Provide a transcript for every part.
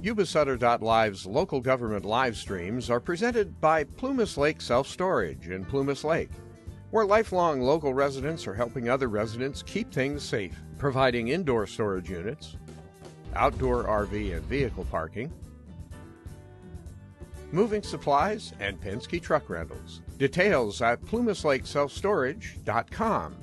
Yuba-Sutter.live's local government live streams are presented by Plumas Lake Self-Storage in Plumas Lake, where lifelong local residents are helping other residents keep things safe, providing indoor storage units, outdoor RV and vehicle parking, moving supplies, and Penske truck rentals. Details at plumaslakeselfstorage.com.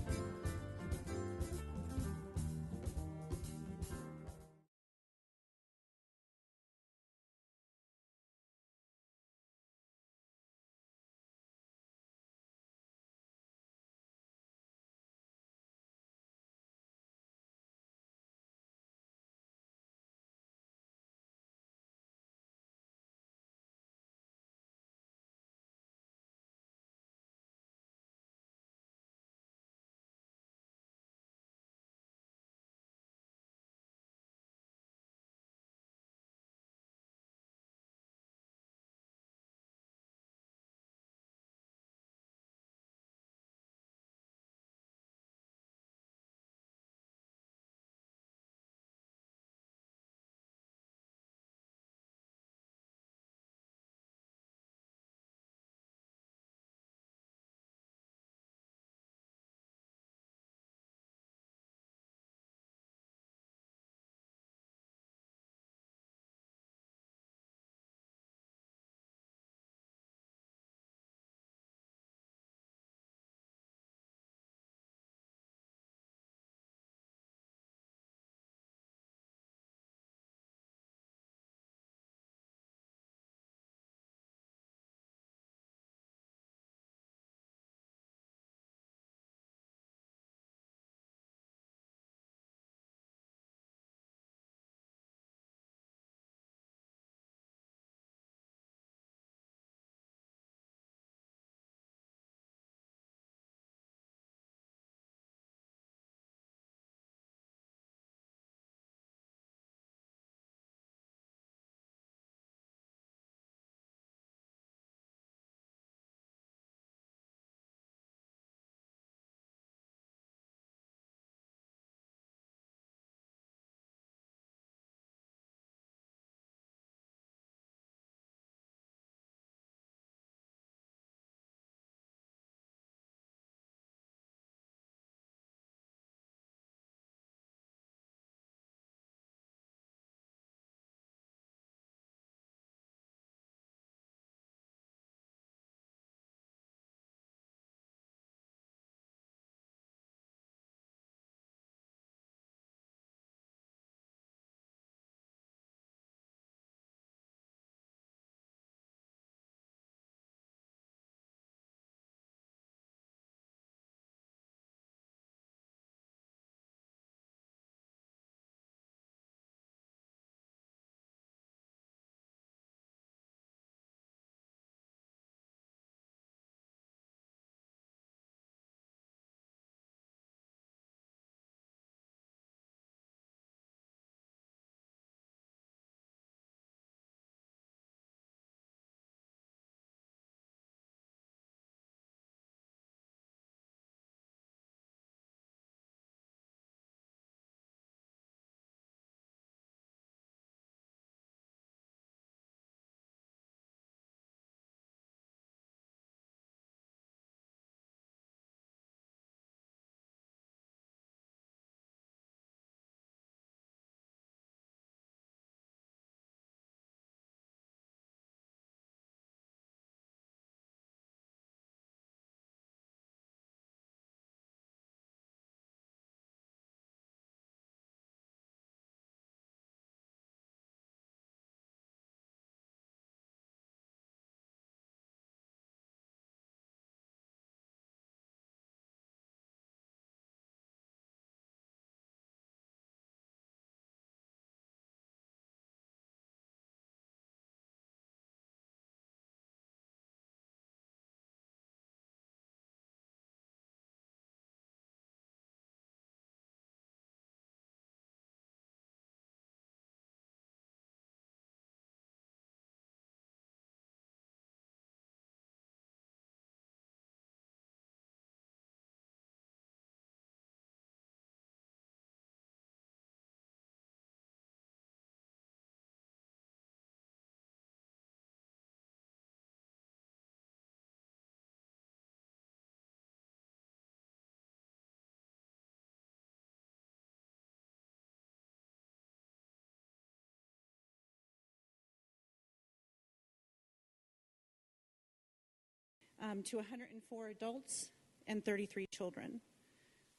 to 104 adults and 33 children.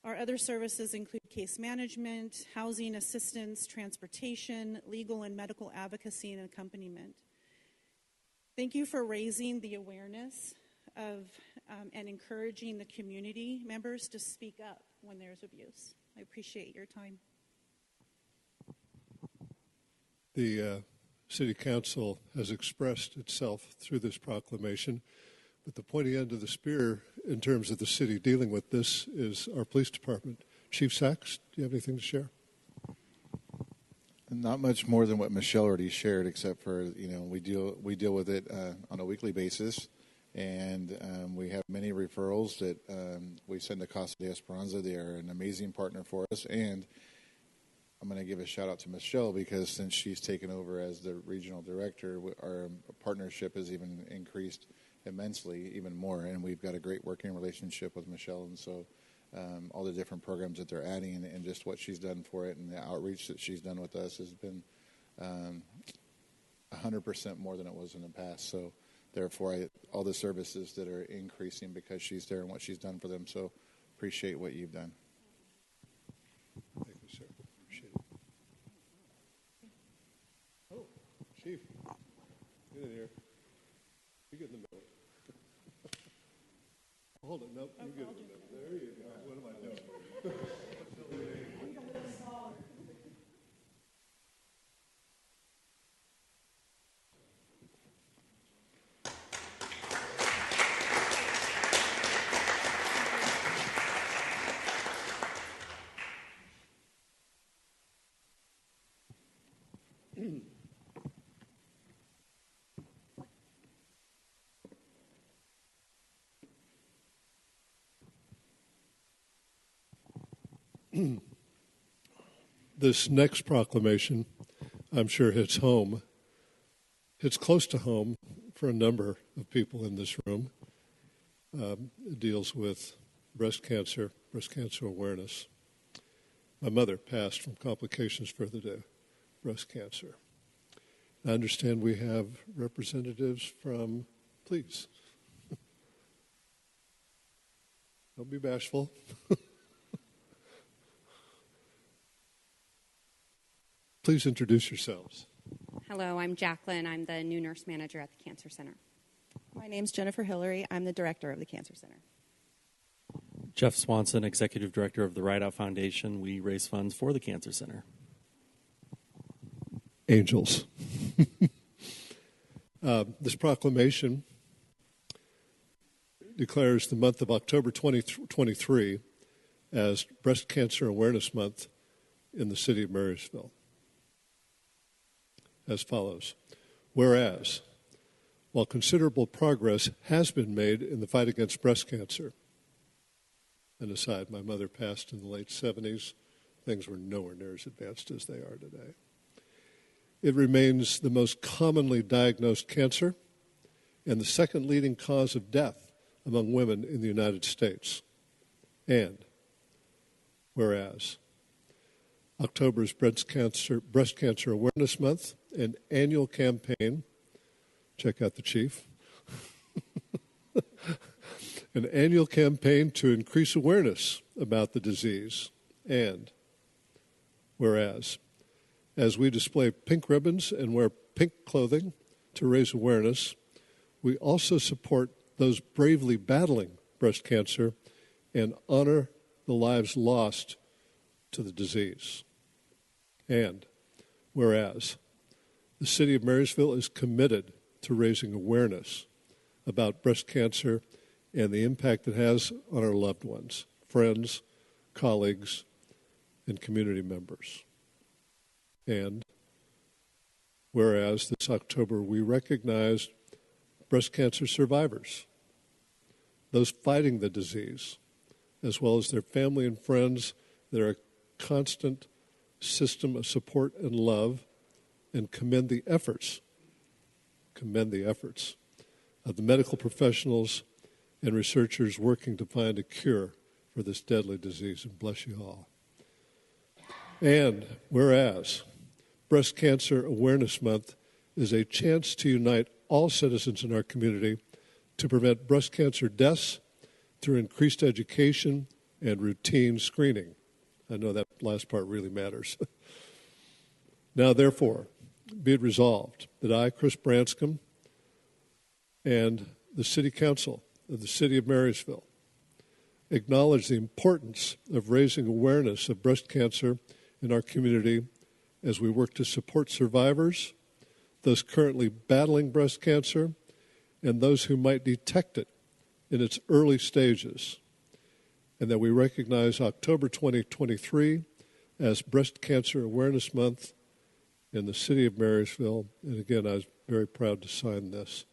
Our other services include case management, housing assistance, transportation, legal and medical advocacy, and accompaniment. Thank you for raising the awareness of and encouraging the community members to speak up when there's abuse. I appreciate your time. The City Council has expressed itself through this proclamation, but the pointy end of the spear in terms of the city dealing with this is our police department. Chief Sachs, do you have anything to share? Not much more than what Michelle already shared, except for, we deal with it on a weekly basis, and we have many referrals that we send to Casa de Esperanza. They are an amazing partner for us, and I'm going to give a shout out to Michelle because since she's taken over as the regional director, our partnership has even increased immensely, even more, and we've got a great working relationship with Michelle, and so all the different programs that they're adding and just what she's done for it and the outreach that she's done with us has been 100% more than it was in the past. So therefore, all the services that are increasing because she's there and what she's done for them. So appreciate what you've done. Thank you, sir. Appreciate it. Oh, Chief, get in here. You get in the middle. Hold it. Nope, you get in the middle. There you go. What am I doing? This next proclamation, I'm sure hits home. It's close to home for a number of people in this room. It deals with breast cancer awareness. My mother passed from complications further to breast cancer. I understand we have representatives from, please. Don't be bashful. Please introduce yourselves. Hello, I'm Jacqueline. I'm the new nurse manager at the Cancer Center. My name's Jennifer Hillary. I'm the director of the Cancer Center. Jeff Swanson, executive director of the Rideout Foundation. We raise funds for the Cancer Center. Angels. This proclamation declares the month of October 2023 as Breast Cancer Awareness Month in the city of Marysville. As follows. Whereas, while considerable progress has been made in the fight against breast cancer, and aside, my mother passed in the late 70s, things were nowhere near as advanced as they are today. It remains the most commonly diagnosed cancer and the second leading cause of death among women in the United States. And, whereas, October's Breast Cancer Awareness Month, an annual campaign, check out the chief, an annual campaign to increase awareness about the disease. And, whereas, as we display pink ribbons and wear pink clothing to raise awareness, we also support those bravely battling breast cancer and honor the lives lost to the disease. And whereas the city of Marysville is committed to raising awareness about breast cancer and the impact it has on our loved ones, friends, colleagues, and community members. And whereas this October we recognize breast cancer survivors, those fighting the disease, as well as their family and friends that are a constant system of support and love, and commend the efforts of the medical professionals and researchers working to find a cure for this deadly disease, and bless you all. And whereas Breast Cancer Awareness Month is a chance to unite all citizens in our community to prevent breast cancer deaths through increased education and routine screening. I know that last part really matters. Now, therefore, be it resolved that I, Chris Branscombe, and the City Council of the City of Marysville acknowledge the importance of raising awareness of breast cancer in our community as we work to support survivors, those currently battling breast cancer, and those who might detect it in its early stages, and that we recognize October 2023 as Breast Cancer Awareness Month in the City of Marysville. And again, I was very proud to sign this.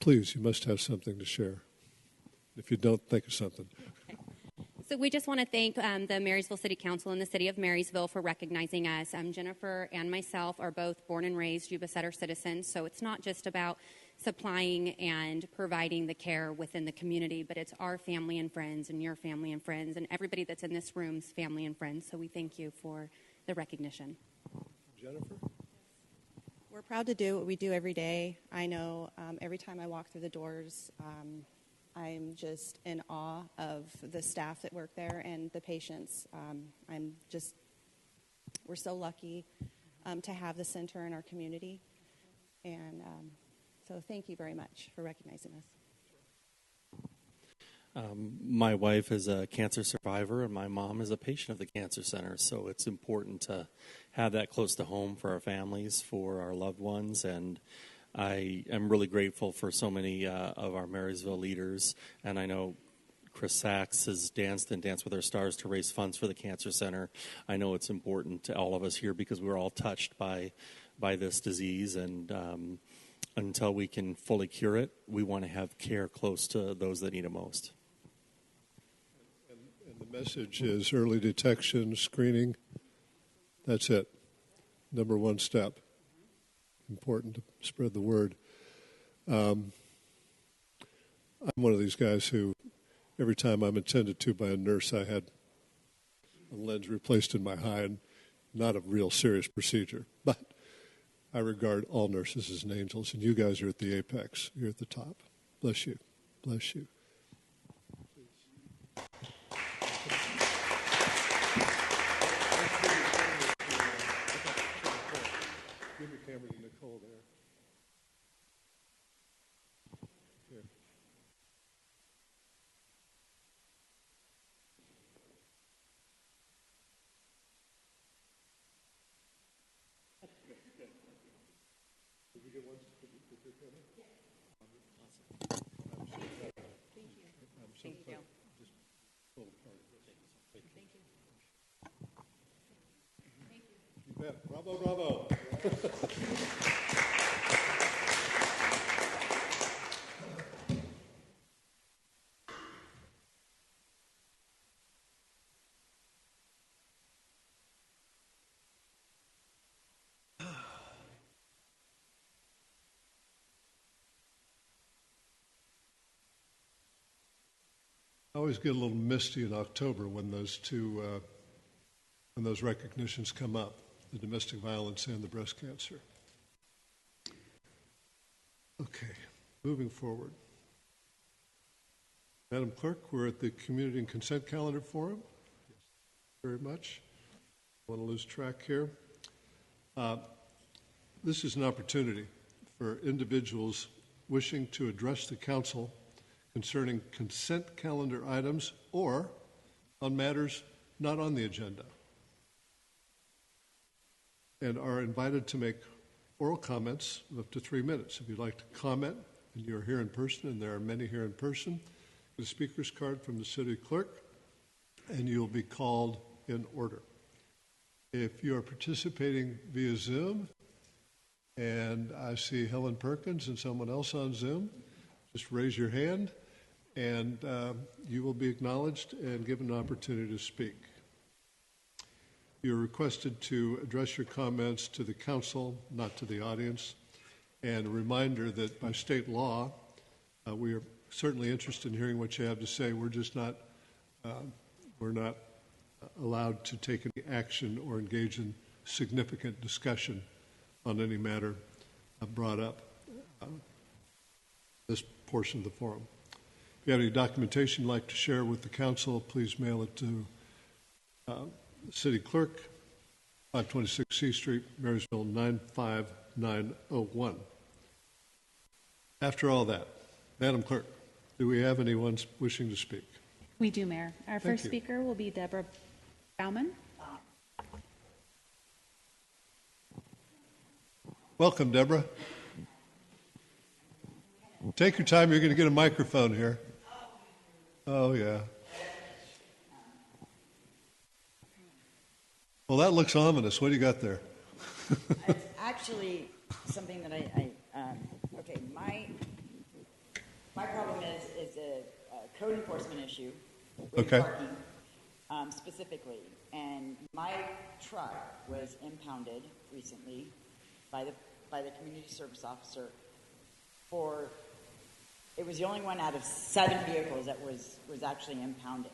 Please, you must have something to share. If you don't, think of something. So we just want to thank the Marysville City Council and the City of Marysville for recognizing us. Jennifer and myself are both born and raised Yuba-Sutter citizens, so it's not just about supplying and providing the care within the community, but it's our family and friends and your family and friends and everybody that's in this room's family and friends. So we thank you for the recognition. Jennifer? We're proud to do what we do every day. I know every time I walk through the doors, I'm just in awe of the staff that work there and the patients. We're so lucky to have the center in our community. And so thank you very much for recognizing us. My wife is a cancer survivor, and my mom is a patient of the Cancer Center, so it's important to have that close to home for our families, for our loved ones, and I am really grateful for so many of our Marysville leaders, and I know Chris Sachs has danced and Danced with Our Stars to raise funds for the Cancer Center. I know it's important to all of us here because we're all touched by this disease, and until we can fully cure it, we want to have care close to those that need it most. And the message is early detection, screening. That's it. Number one step. Important to spread the word. I'm one of these guys who, every time I'm attended to by a nurse, I had a lens replaced in my eye, and not a real serious procedure. But I regard all nurses as angels, and you guys are at the apex. You're at the top. Bless you. Bless you. Give your camera to Nicole there. Here. Did you get one with your camera? Yes. Awesome. I'm so glad. Just pull apart. Thank you. Thank you. You bet. Bravo, bravo. I always get a little misty in October when those recognitions come up, the domestic violence and the breast cancer. Okay, moving forward. Madam Clerk, we're at the Community and Consent Calendar Forum. Yes. Very much. I want to lose track here. This is an opportunity for individuals wishing to address the council concerning consent calendar items or on matters not on the agenda, and are invited to make oral comments of up to 3 minutes. If you'd like to comment and you're here in person, and there are many here in person, get a speaker's card from the city clerk and you'll be called in order. If you are participating via Zoom, and I see Helen Perkins and someone else on Zoom, just raise your hand and you will be acknowledged and given an opportunity to speak. You're requested to address your comments to the council, not to the audience. And a reminder that by state law, we are certainly interested in hearing what you have to say. We're just not, we're not allowed to take any action or engage in significant discussion on any matter brought up. this portion of the forum. If you have any documentation you'd like to share with the council, please mail it to City Clerk, 526 C Street, Marysville, 95901. After all that, Madam Clerk, do we have anyone wishing to speak? We do, Mayor. Our Thank first you. speaker will be Deborah Bauman. Welcome, Deborah. Take your time. You're going to get a microphone here. Oh, yeah. Well, that looks ominous. What do you got there? It's actually something that okay, my problem is a code enforcement issue with parking specifically. And my truck was impounded recently by the community service officer it was the only one out of 7 vehicles that was actually impounded.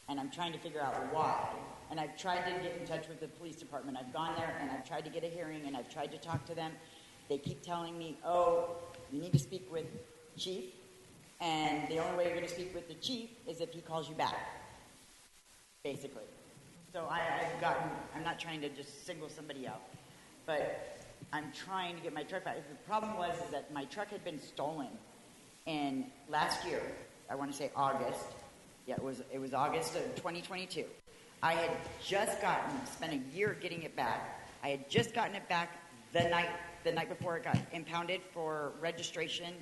And I'm trying to figure out why. And I've tried to get in touch with the police department. I've gone there and I've tried to get a hearing and I've tried to talk to them. They keep telling me, oh, you need to speak with chief. And the only way you're going to speak with the chief is if he calls you back, basically. So I'm not trying to just single somebody out, but I'm trying to get my truck back. The problem was that my truck had been stolen in last year, I want to say August. Yeah, it was August of 2022. I had just spent a year getting it back. I had just gotten it back the night before it got impounded for registration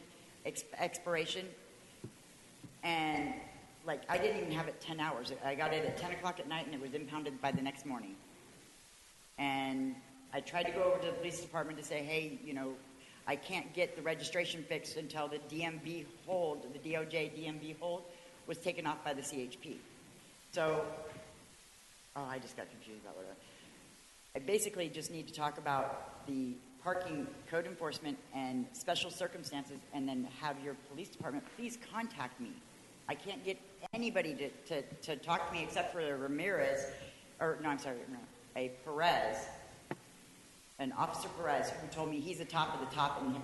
expiration. And I didn't even have it 10 hours. I got it at 10 o'clock at night and it was impounded by the next morning. And I tried to go over to the police department to say, hey, I can't get the registration fixed until the DMV hold, the DOJ DMV hold, was taken off by the CHP. So, I just got confused about what I basically just need to talk about the parking code enforcement and special circumstances, and then have your police department please contact me. I can't get anybody to talk to me except for Perez, an Officer Perez, who told me he's the top of the top, and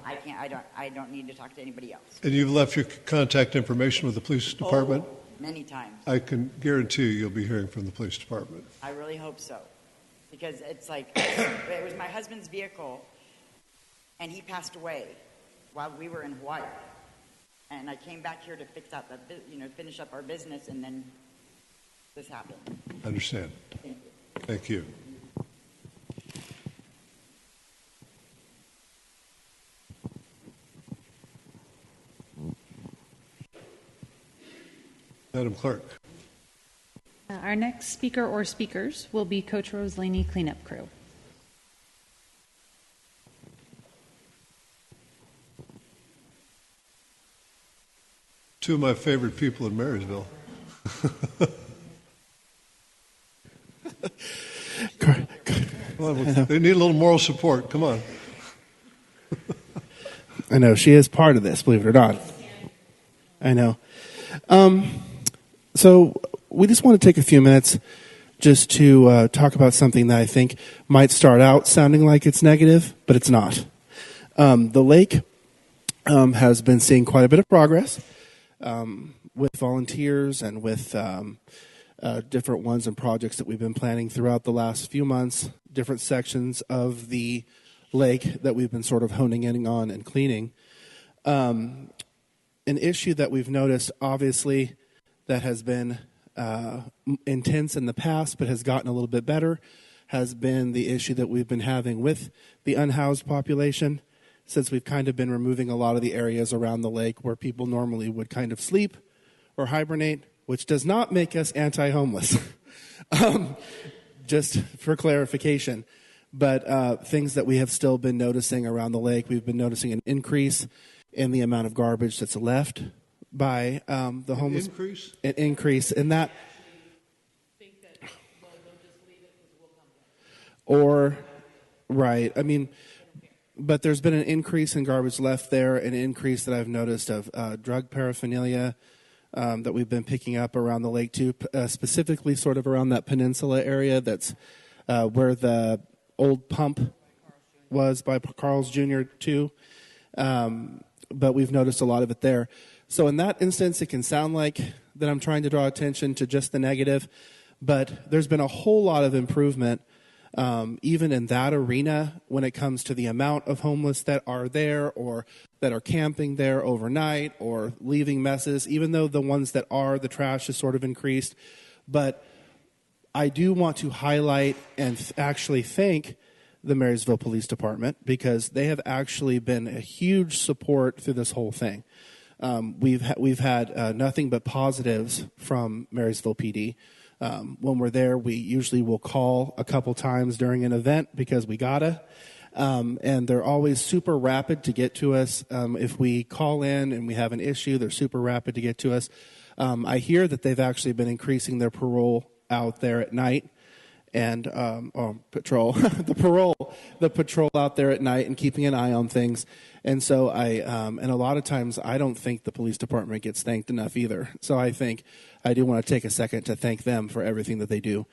I don't need to talk to anybody else. And you've left your contact information with the police department? Oh, many times. I can guarantee you'll be hearing from the police department. I really hope so. Because it's it was my husband's vehicle, and he passed away while we were in Hawaii. And I came back here to finish up our business, and then this happened. I understand. Thank you. Madam Clerk. Our next speaker or speakers will be Coach Rosalini Cleanup Crew. Two of my favorite people in Marysville. Come on, they need a little moral support. Come on. I know. She is part of this, believe it or not. I know. So we just want to take a few minutes just to talk about something that I think might start out sounding like it's negative, but it's not. The lake has been seeing quite a bit of progress with volunteers and with different ones and projects that we've been planning throughout the last few months, different sections of the lake that we've been sort of honing in on and cleaning. An issue that we've noticed, obviously, that has been intense in the past but has gotten a little bit better has been the issue that we've been having with the unhoused population, since we've kind of been removing a lot of the areas around the lake where people normally would kind of sleep or hibernate, which does not make us anti-homeless, just for clarification. But things that we have still been noticing around the lake, we've been noticing an increase in the amount of garbage that's left by the homeless. An increase in that. Or, right, I mean, but there's been an increase in garbage left there, an increase that I've noticed of drug paraphernalia that we've been picking up around the lake too, specifically sort of around that peninsula area that's where the old pump was by Carl's Jr. too. but we've noticed a lot of it there. So in that instance, it can sound like that I'm trying to draw attention to just the negative, but there's been a whole lot of improvement even in that arena when it comes to the amount of homeless that are there or that are camping there overnight or leaving messes, even though the ones that are, the trash is sort of increased. But I do want to highlight and actually thank the Marysville Police Department because they have actually been a huge support through this whole thing. We've had nothing but positives from Marysville PD. When we're there, we usually will call a couple times during an event because we gotta. And they're always super rapid to get to us. If we call in and we have an issue, they're super rapid to get to us. I hear that they've actually been increasing their parole out there at night and patrol, the patrol out there at night and keeping an eye on things. And so and a lot of times I don't think the police department gets thanked enough either. So I think I do want to take a second to thank them for everything that they do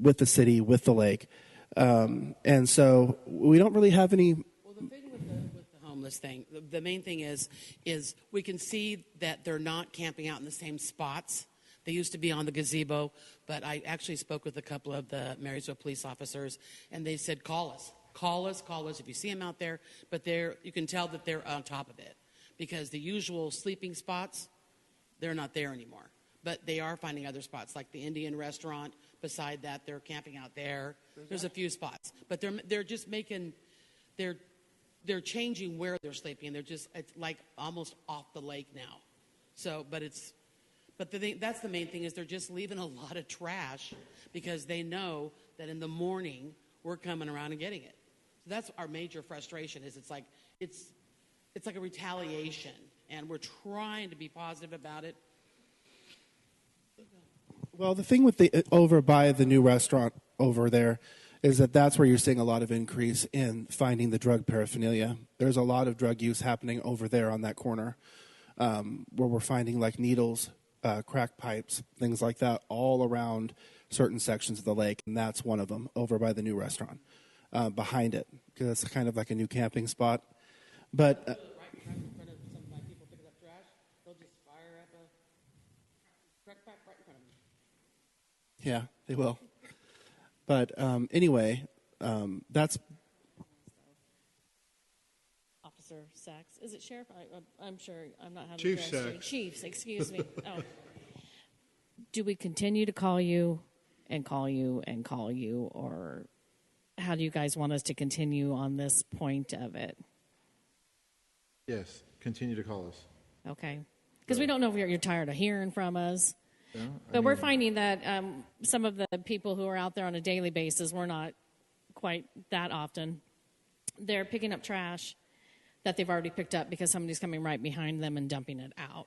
with the city, with the lake. And so we don't really have any. Well, the thing with the homeless thing, the main thing is we can see that they're not camping out in the same spots. They used to be on the gazebo, but I actually spoke with a couple of the Marysville police officers, and they said, call us if you see them out there. But you can tell that they're on top of it because the usual sleeping spots, they're not there anymore. But they are finding other spots, like the Indian restaurant. Beside that, they're camping out there. There's a few spots, but they're just making they're changing where they're sleeping. It's like almost off the lake now. So, that's the main thing is they're just leaving a lot of trash because they know that in the morning we're coming around and getting it. So that's our major frustration. It's like a retaliation, and we're trying to be positive about it. Well, the thing with over by the new restaurant over there is that's where you're seeing a lot of increase in finding the drug paraphernalia. There's a lot of drug use happening over there on that corner where we're finding like needles, crack pipes, things like that all around certain sections of the lake. And that's one of them over by the new restaurant behind it because it's kind of like a new camping spot. But right in front of some of my people picking up trash, they'll just fire up a crack pipe right in front of them. Yeah, they will. But anyway, that's... Officer Sachs. Is it Sheriff? I'm sure I'm not having Chief Sachs. Chiefs, excuse me. Oh. Do we continue to call you and call you and call you, or how do you guys want us to continue on this point of it? Yes, continue to call us. Okay. Because we don't know if you're tired of hearing from us. No, But we're finding that some of the people who are out there on a daily basis, we're not quite that often. They're picking up trash that they've already picked up because somebody's coming right behind them and dumping it out.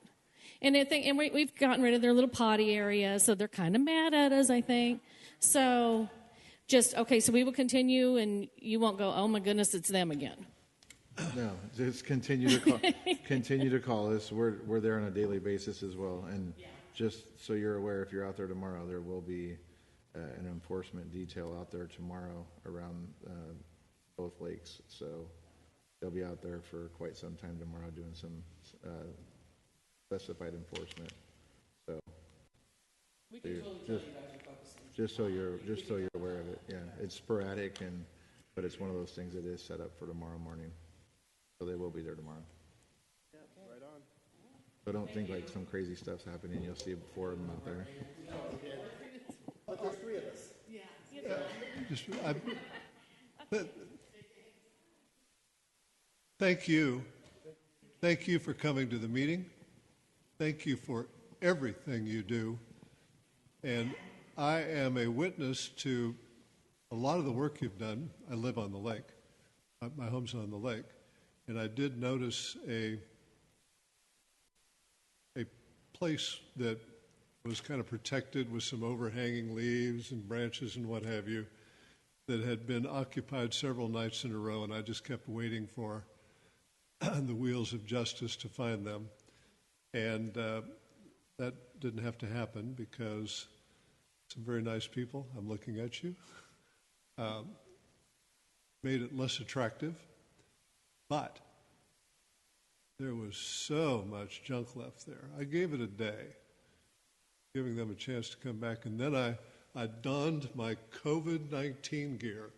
And we've gotten rid of their little potty area, so they're kind of mad at us, I think. So so we will continue, and you won't go, oh, my goodness, it's them again. No, just continue to call us. We're there on a daily basis as well. And just so you're aware, if you're out there tomorrow, there will be an enforcement detail out there tomorrow around both lakes. So they'll be out there for quite some time tomorrow doing some specified enforcement. So We can totally tell you guys are focusing. just so you're aware of it. Yeah, it's sporadic, but it's one of those things that is set up for tomorrow morning. So they will be there tomorrow. Right on. So don't think like some crazy stuff's happening. You'll see four of them out there. But there's three of us. Thank you. Thank you for coming to the meeting. Thank you for everything you do. And I am a witness to a lot of the work you've done. I live on the lake. My home's on the lake. And I did notice a place that was kind of protected with some overhanging leaves and branches and what have you that had been occupied several nights in a row, and I just kept waiting for the wheels of justice to find them. And that didn't have to happen because some very nice people, I'm looking at you, made it less attractive. But There was so much junk left there. I gave it a day, giving them a chance to come back, and then I donned my COVID-19 gear,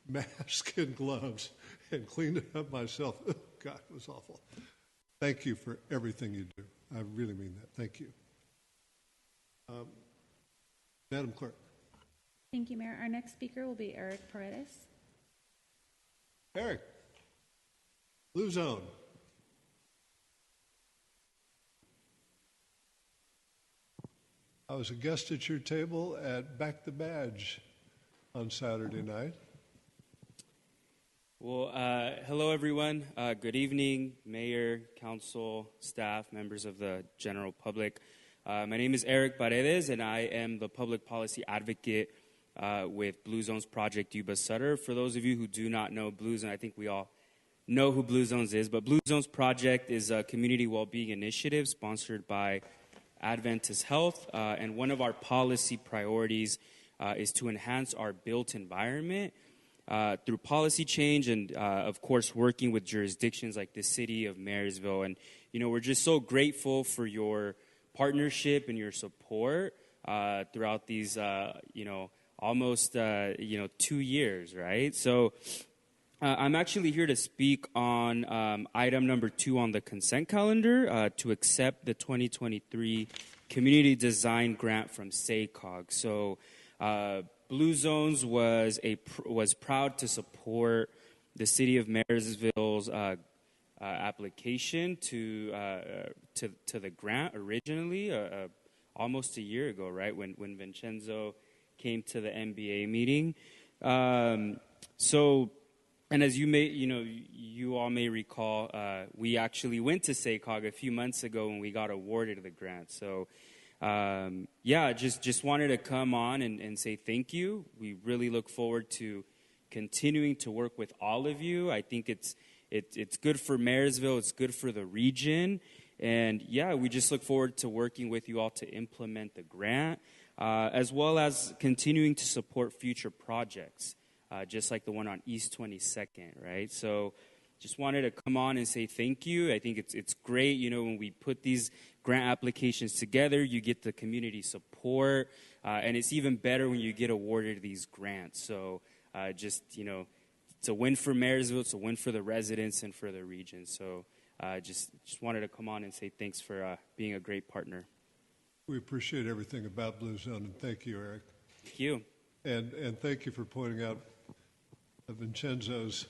mask and gloves, and cleaned it up myself. Oh, God, it was awful. Thank you for everything you do. I really mean that. Thank you. Madam Clerk. Thank you, Mayor. Our next speaker will be Eric Paredes. Eric, Blue Zone. I was a guest at your table at Back the Badge on Saturday night. Well, hello, everyone. Good evening, Mayor, Council, staff, members of the general public. My name is Eric Paredes, and I am the public policy advocate with Blue Zones Project Yuba-Sutter. For those of you who do not know Blue Zone, I think we all know who Blue Zones is, but Blue Zones Project is a community well-being initiative sponsored by Adventist Health, and one of our policy priorities is to enhance our built environment through policy change and, of course, working with jurisdictions like the city of Marysville. And, you know, we're just so grateful for your partnership and your support throughout these, almost, 2 years, right? So I'm actually here to speak on item number 2 on the consent calendar to accept the 2023 Community Design Grant from SACOG. So Blue Zones was proud to support the city of Marysville's application to the grant originally, almost a year ago, right, when Vincenzo came to the MBA meeting. And as you all may recall, we actually went to SACOG a few months ago when we got awarded the grant. So, just wanted to come on and say thank you. We really look forward to continuing to work with all of you. I think it's good for Marysville. It's good for the region. And, we just look forward to working with you all to implement the grant, as well as continuing to support future projects. Just like the one on East 22nd, right? So just wanted to come on and say thank you. I think it's great, when we put these grant applications together, you get the community support, and it's even better when you get awarded these grants. So it's a win for Marysville, it's a win for the residents and for the region. So just wanted to come on and say thanks for being a great partner. We appreciate everything about Blue Zone, and thank you, Eric. Thank you. And thank you for pointing out Vincenzo's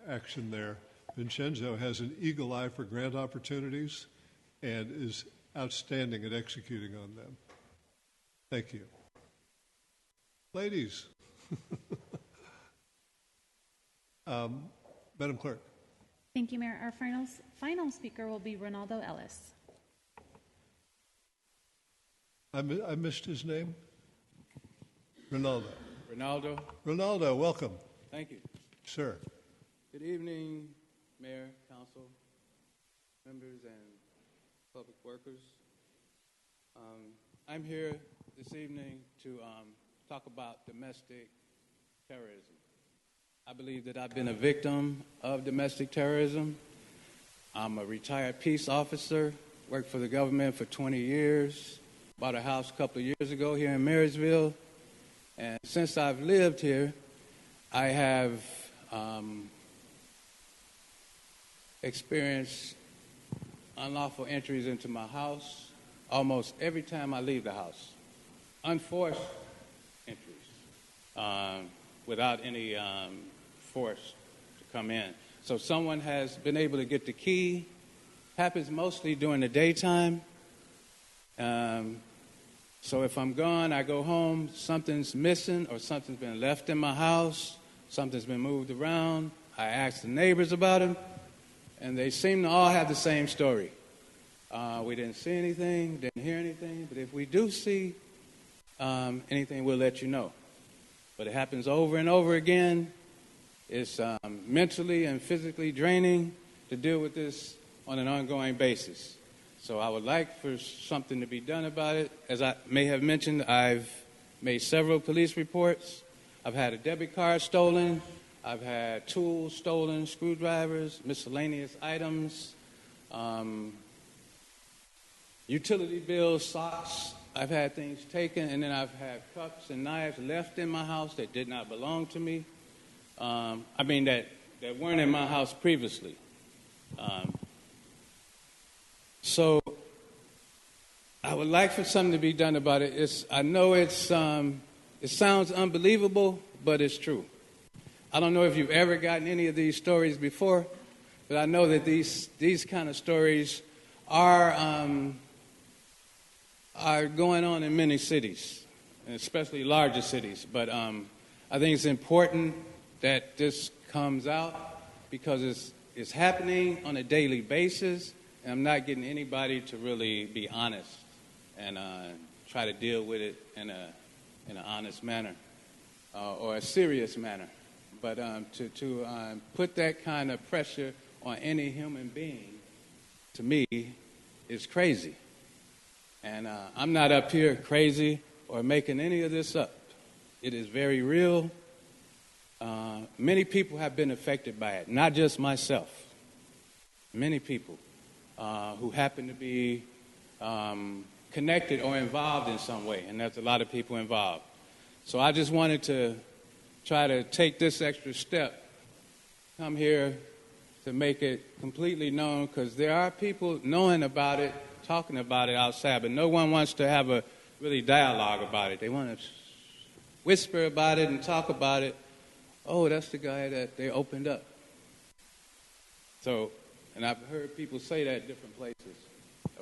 action there. Vincenzo has an eagle eye for grant opportunities and is outstanding at executing on them. Thank you. Ladies. Madam Clerk. Thank you, Mayor. Our final speaker will be Ronaldo Ellis. I missed his name. Ronaldo. Ronaldo, welcome. Thank you. Sir. Good evening, Mayor, Council, members, and public workers. I'm here this evening to talk about domestic terrorism. I believe that I've been a victim of domestic terrorism. I'm a retired peace officer, worked for the government for 20 years, bought a house a couple of years ago here in Marysville. And since I've lived here, I have experienced unlawful entries into my house almost every time I leave the house. Unforced entries without any force to come in. So someone has been able to get the key. Happens mostly during the daytime. So if I'm gone, I go home, something's missing or something's been left in my house, something's been moved around. I ask the neighbors about them, and they seem to all have the same story. We didn't see anything, didn't hear anything, but if we do see anything, we'll let you know. But it happens over and over again. It's mentally and physically draining to deal with this on an ongoing basis. So I would like for something to be done about it. As I may have mentioned, I've made several police reports. I've had a debit card stolen I've had tools stolen, screwdrivers, miscellaneous items, utility bills, socks. I've had things taken, and then I've had cups and knives left in my house that did not belong to me. That weren't in my house previously. So I would like for something to be done about it. I know it sounds unbelievable, but it's true. I don't know if you've ever gotten any of these stories before, but I know that these kind of stories are going on in many cities, especially larger cities. But I think it's important that this comes out because it's happening on a daily basis, and I'm not getting anybody to really be honest and try to deal with it in an honest manner or a serious manner. But to put that kind of pressure on any human being, to me, is crazy. And I'm not up here crazy or making any of this up. It is very real. Many people have been affected by it, not just myself. Many people who happen to be connected or involved in some way, and there's a lot of people involved. So I just wanted to try to take this extra step, come here to make it completely known, because there are people knowing about it, talking about it outside, but no one wants to have a really dialogue about it. They want to whisper about it and talk about it. Oh, that's the guy that they opened up. So, and I've heard people say that at different places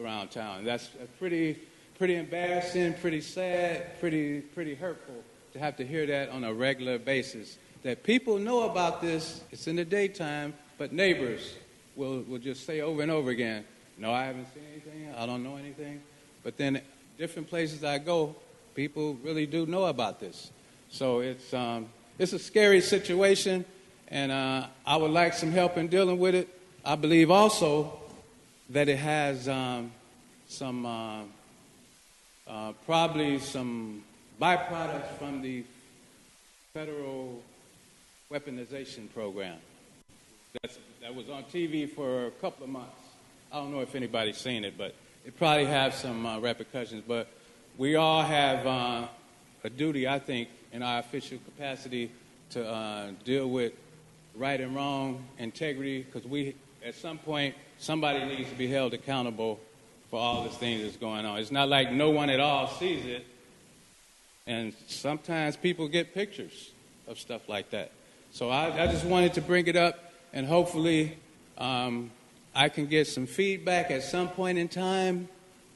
around town. That's pretty embarrassing, pretty sad, pretty hurtful to have to hear that on a regular basis. That people know about this, it's in the daytime, but neighbors will just say over and over again, no, I haven't seen anything, I don't know anything. But then different places I go, people really do know about this. So it's a scary situation, and I would like some help in dealing with it. I believe also that it has probably some byproducts from the federal weaponization program that was on TV for a couple of months. I don't know if anybody's seen it, but it probably has some repercussions. But we all have a duty, I think, in our official capacity to deal with right and wrong, integrity, because at some point, somebody needs to be held accountable for all this thing that's going on. It's not like no one at all sees it, and sometimes people get pictures of stuff like that. So I just wanted to bring it up, and hopefully I can get some feedback at some point in time,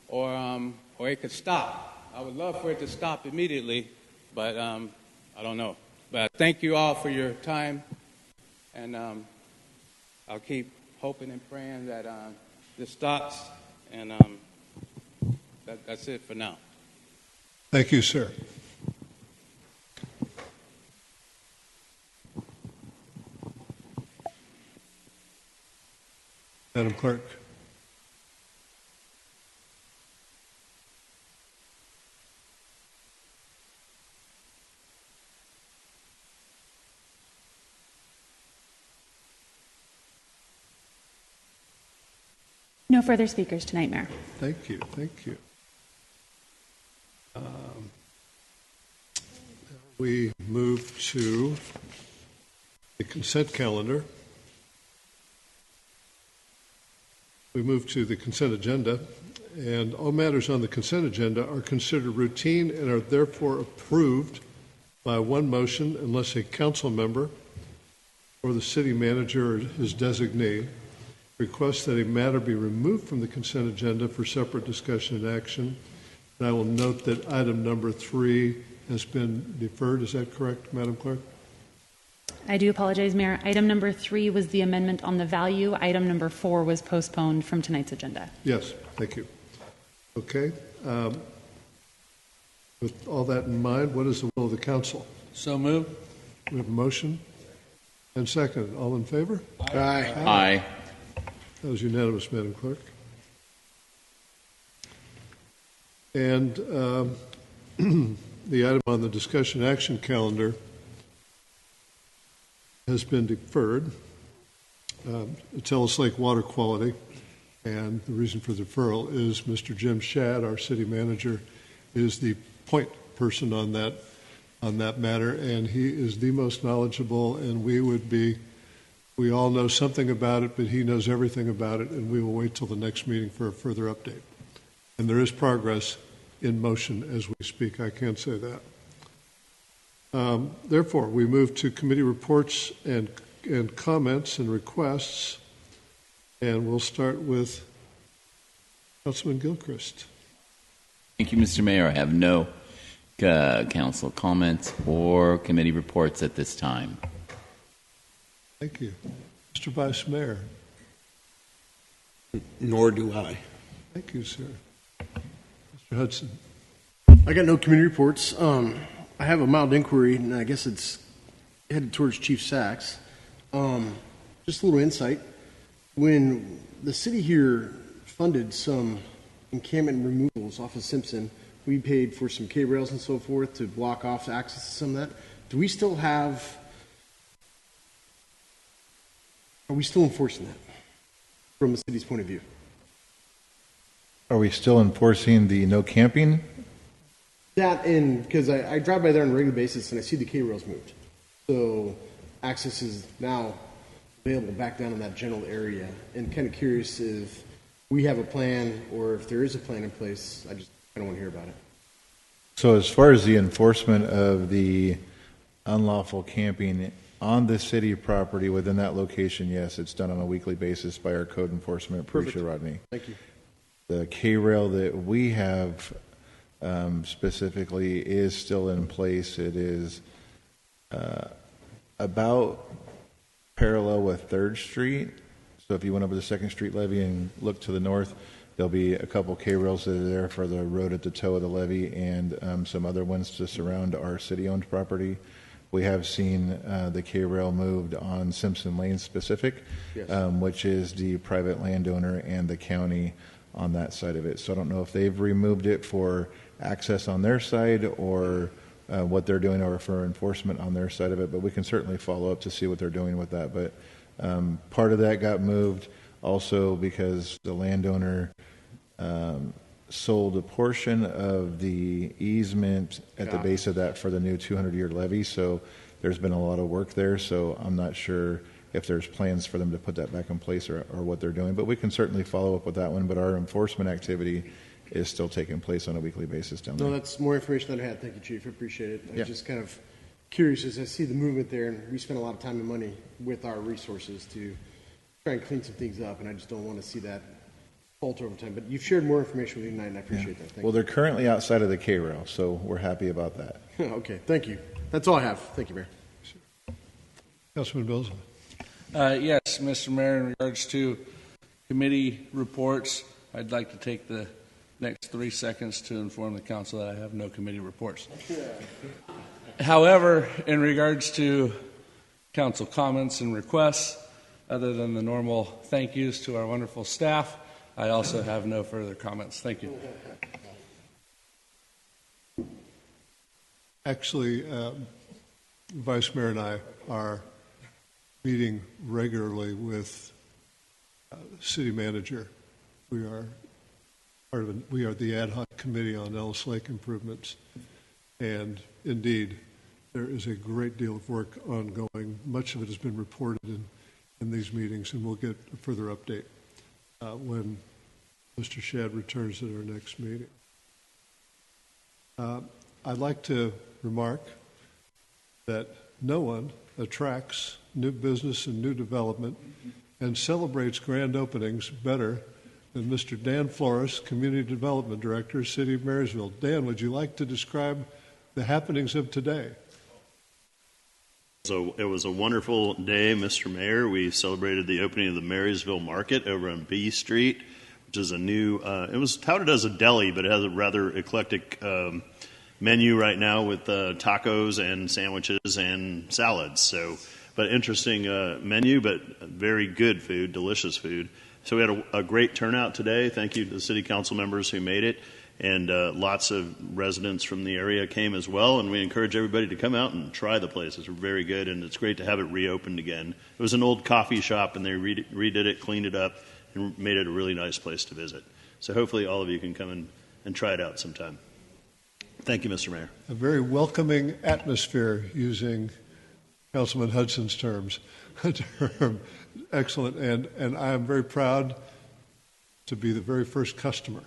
or it could stop. I would love for it to stop immediately, but I don't know. But thank you all for your time, and I'll keep hoping and praying that this stops, and that's it for now. Thank you, sir. Madam Clerk. No further speakers tonight, Mayor. Thank you. Thank you. We move to the consent calendar. We move to the consent agenda, and all matters on the consent agenda are considered routine and are therefore approved by one motion unless a council member or the city manager or his designee requests that a matter be removed from the consent agenda for separate discussion and action. And I will note that item number 3 has been deferred. Is that correct, Madam Clerk? I do apologize, Mayor. Item number 3 was the amendment on the value. Item number 4 was postponed from tonight's agenda. Yes, thank you. Okay. With all that in mind, what is the will of the council? So moved. We have a motion and second. All in favor? Aye. Aye. That was unanimous, Madam Clerk. And the item on the discussion action calendar has been deferred. It's Ellis Lake water quality, and the reason for the deferral is Mr. Jim Shadd, our city manager, is the point person on that matter, and he is the most knowledgeable, and we all know something about it, but he knows everything about it, and we will wait till the next meeting for a further update. And there is progress in motion as we speak, I can say that. Therefore, we move to committee reports and comments and requests, and we'll start with Councilman Gilchrist. Thank you, Mr. Mayor. I have no council comments or committee reports at this time. Thank you. Mr. Vice Mayor. Nor do I. Thank you, sir. Mr. Hudson. I got no committee reports. I have a mild inquiry, and I guess it's headed towards Chief Sachs. Just a little insight. When the city here funded some encampment removals off of Simpson, we paid for some K-rails and so forth to block off access to some of that. Do we still have... Are we still enforcing that from the city's point of view? Are we still enforcing the no camping? That, and because I drive by there on a regular basis and I see the K-rails moved. So access is now available back down in that general area. And kind of curious if we have a plan or if there is a plan in place. I just kind of want to hear about it. So as far as the enforcement of the unlawful camping on the city property within that location, yes, it's done on a weekly basis by our code enforcement, Patricia Rodney. Thank you. The K-rail that we have specifically is still in place. It is about parallel with 3rd Street. So if you went over the 2nd Street levee and looked to the north, there'll be a couple K-rails that are there for the road at the toe of the levee and some other ones to surround our city-owned property. We have seen the K-rail moved on Simpson Lane specific, yes. Which is the private landowner and the county on that side of it. So I don't know if they've removed it for access on their side or what they're doing or for enforcement on their side of it, but we can certainly follow up to see what they're doing with that. But part of that got moved also because the landowner sold a portion of the easement at the base of that for the new 200-year levee. So there's been a lot of work there. So I'm not sure if there's plans for them to put that back in place or what they're doing. But we can certainly follow up with that one. But our enforcement activity is still taking place on a weekly basis down there. No, that's more information than I had. Thank you, Chief. I appreciate it. I'm just kind of curious as I see the movement there, and we spend a lot of time and money with our resources to try and clean some things up, and I just don't want to see that falter over time. But you've shared more information with me tonight, and I appreciate that. Thank you. They're currently outside of the K-rail, so we're happy about that. Okay, thank you. That's all I have. Thank you, Mayor. Councilman Bills. Yes, Mr. Mayor, in regards to committee reports, I'd like to take the next 3 seconds to inform the council that I have no committee reports. However, in regards to council comments and requests, other than the normal thank yous to our wonderful staff, I also have no further comments. Thank you. Actually, Vice Mayor and I are meeting regularly with city manager. We are the ad hoc committee on Ellis Lake improvements, and indeed, there is a great deal of work ongoing. Much of it has been reported in these meetings, and we'll get a further update when Mr. Shadd returns at our next meeting. I'd like to remark that no one attracts new business and new development and celebrates grand openings better than Mr. Dan Flores, Community Development Director, City of Marysville. Dan, would you like to describe the happenings of today? So it was a wonderful day, Mr. Mayor. We celebrated the opening of the Marysville Market over on B Street, which is a new, it was touted as a deli, but it has a rather eclectic menu right now with tacos and sandwiches and salads. So, but interesting menu, but very good food, delicious food. So we had a great turnout today. Thank you to the city council members who made it. And lots of residents from the area came as well, and we encourage everybody to come out and try the place. It's very good, and it's great to have it reopened again. It was an old coffee shop, and they redid it, cleaned it up, and made it a really nice place to visit. So hopefully all of you can come and try it out sometime. Thank you, Mr. Mayor. A very welcoming atmosphere, using Councilman Hudson's terms. Excellent, and I am very proud to be the very first customer,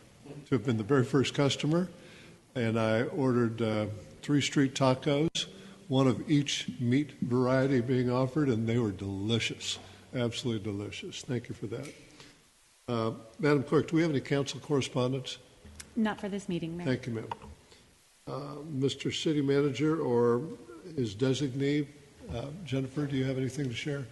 to have been the very first customer, and I ordered 3 street tacos, one of each meat variety being offered, and they were delicious, absolutely delicious. Thank you for that. Madam Clerk, do we have any council correspondence? Not for this meeting, Mayor. Thank you, ma'am. Mr. City Manager or his designee, Jennifer, do you have anything to share?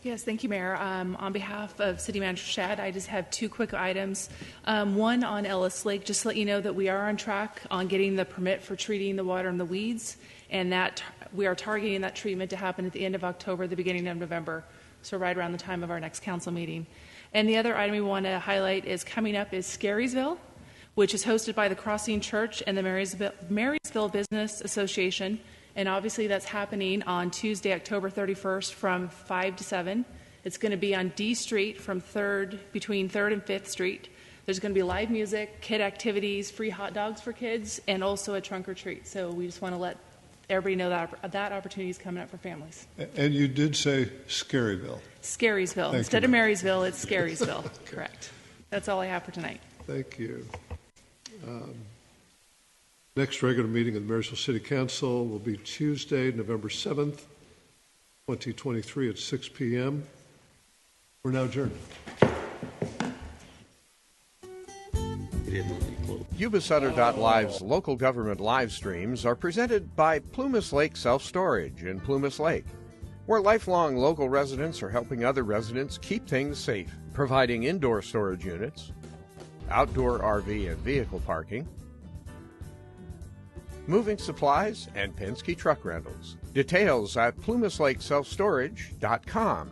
Yes, thank you, Mayor. On behalf of City Manager Shad, I just have 2 quick items. One on Ellis Lake, just to let you know that we are on track on getting the permit for treating the water and the weeds, and that we are targeting that treatment to happen at the end of October, the beginning of November, so right around the time of our next council meeting. And the other item we want to highlight is coming up is Scarysville, which is hosted by the Crossing Church and the Marysville Business Association. And obviously that's happening on Tuesday, October 31st from 5 to 7. It's going to be on D Street between 3rd and 5th Street. There's going to be live music, kid activities, free hot dogs for kids, and also a trunk or treat. So we just want to let everybody know that opportunity is coming up for families. And you did say Scaryville. Scarysville. Instead of Marysville, it's Scarysville. Okay. Correct. That's all I have for tonight. Thank you. Next regular meeting of the Marysville City Council will be Tuesday, November 7th, 2023 at 6 p.m. We're now adjourned. Yuba-Sutter.live's local government live streams are presented by Plumas Lake Self-Storage in Plumas Lake, where lifelong local residents are helping other residents keep things safe, providing indoor storage units, outdoor RV and vehicle parking, moving supplies, and Penske truck rentals. Details at plumaslakeselfstorage.com.